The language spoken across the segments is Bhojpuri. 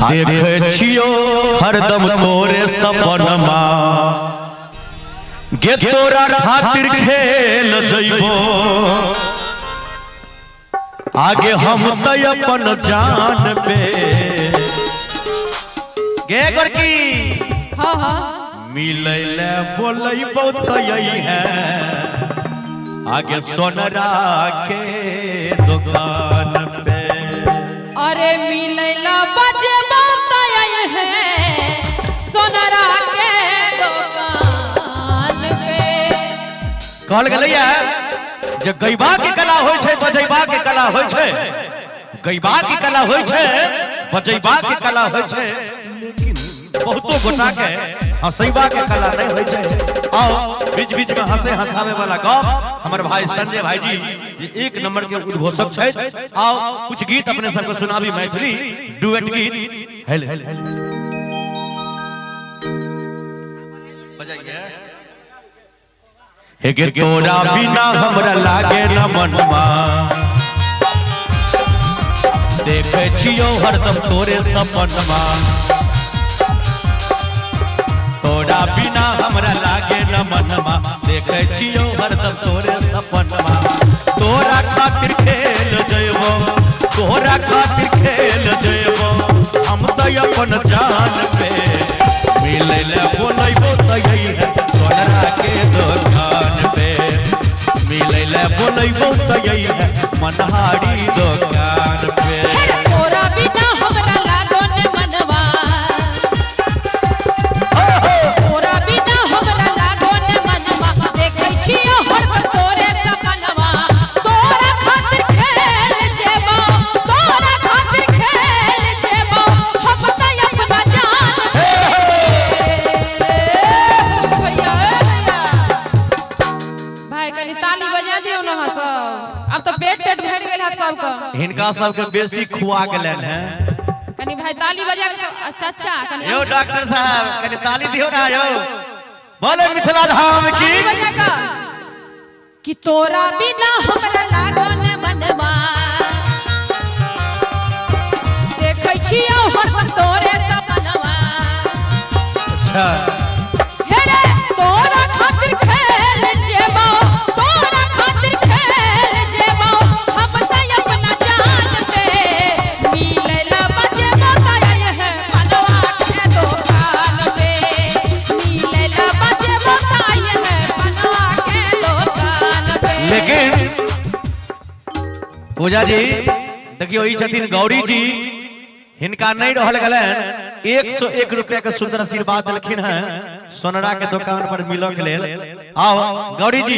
देखे छियो हरदम तोरे सपनमा गे तोरा खातिर खेल जइबो आगे हम तय अपन जान पे गे गोरकी हाँ हाँ मिलै ले बोलैबो तय है आगे सोनरा के दुकान पे अरे मिलैला बजबो तय है सोनरा के दुकान पे कहल गेलैया जे गइबा के कला होय छै बजैबा के कला होय छै गइबा के कला होय छै बजैबा के कला होय छै लेकिन बहुतो गोटा के हंसैबा के कला नहीं होय छै। आओ बीच बीच में हंसे हंसावे वाला गप हमर भाई संजय भाई जी ये एक नंबर के उद्घोषक छै। आओ कुछ गीत अपने सबको सुनाबी मैथिली डुएट गीत हेल बजाइए हे गे तोरा बिना हमरा लागे न मनवा देखे छियो हरदम तोरे सपनमा तोरा बिना हमरा लागे न मनवा देखे छियो हरदम तोरे सपनमा तोरा खातिर खेल जइबो तोरा खातिर खेल जइबो हम त अपन जान पे मिलै ले बोलैबो तय है सोनरा के दुकान पे मिलै ले बोलैबो तय है मनहारी दुकान पे तोरा बिना हमरा लागो न मनवा तोरा बिना हमरा लागो न मनवा देखै छियो हरदम तोरे सपनवा तोरा खातिर खेल जेबो तोरा खातिर खेल जेबो हम त अपना जान भैया भाई कनी ताली बजा दियो ना सब अब तो पेट भर गेल है सबको हिनका सबके बेसी खुआ गेलन है कनी भाई ताली बजा के चाचा कनी यो डॉक्टर साहब कनी ताली दियो ना यो बोले मिथिला धाम की ताली बजा का कि तोरा बिना हमरा लागो न मनवा देखै छियो हरदम तोरे सपनवा अच्छा हे रे तोरा खातिर खेल जेबो तोरा खातिर खेल जेबो हम त अपना जान पे मिलैला बजबो तय है मनवा के दुकान पे मिलैला बजबो तय है मनवा के दुकान पे। लेकिन पूजा जी देखियो ई छथिन गौरी जी हिनका नहीं रहल गलन 101 रुपया के सुंदर आशीर्वाद देलखिन है सोनरा के दुकान पर मिलो के लेल। आओ गौरी जी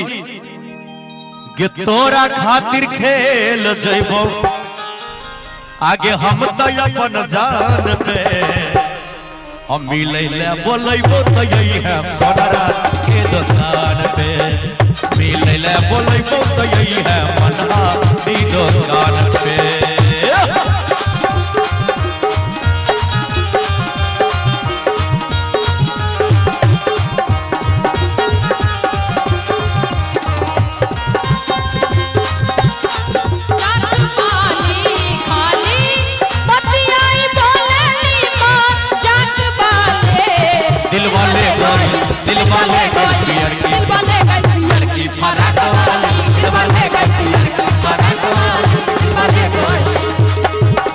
गे तोरा खातिर खेल जइबो आगे हम त अपन जान पे हम मिलै ले बोलैबो तय है सोनरा के दुकान पे मिलै ले बोलैबो तय है मनहारी दुकान पे दिल वाले दिल वाले लड़की फराक वाली दिल वाले लड़की फराक वाली दिल वाले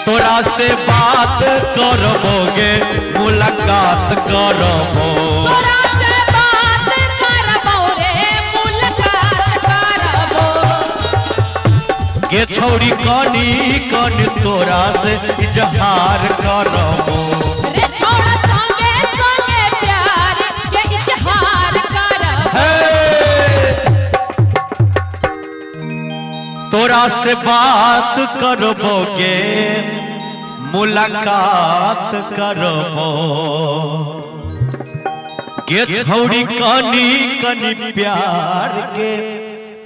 तोरा से बात करबोगे मुलाकात करबो तोरा से बात करबो रे मुलाकात करबो गे छौरी कनी कन तोरा से इजहार करबो रे छोड़ा संगे संगे प्यार के इजहार करबो तोरा से बात करबोगे मुलाकात करबो गे छौरी कनी कनी प्यार के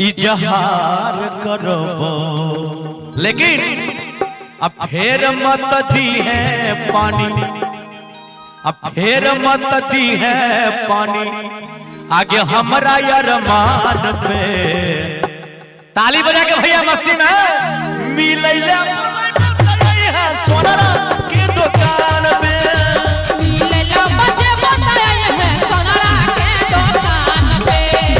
इजहार करबो। लेकिन अब फेर मत दी है पानी अब फेर मत दी है पानी आगे हमरा यार मान पे ताली बजा के भैया मस्ती में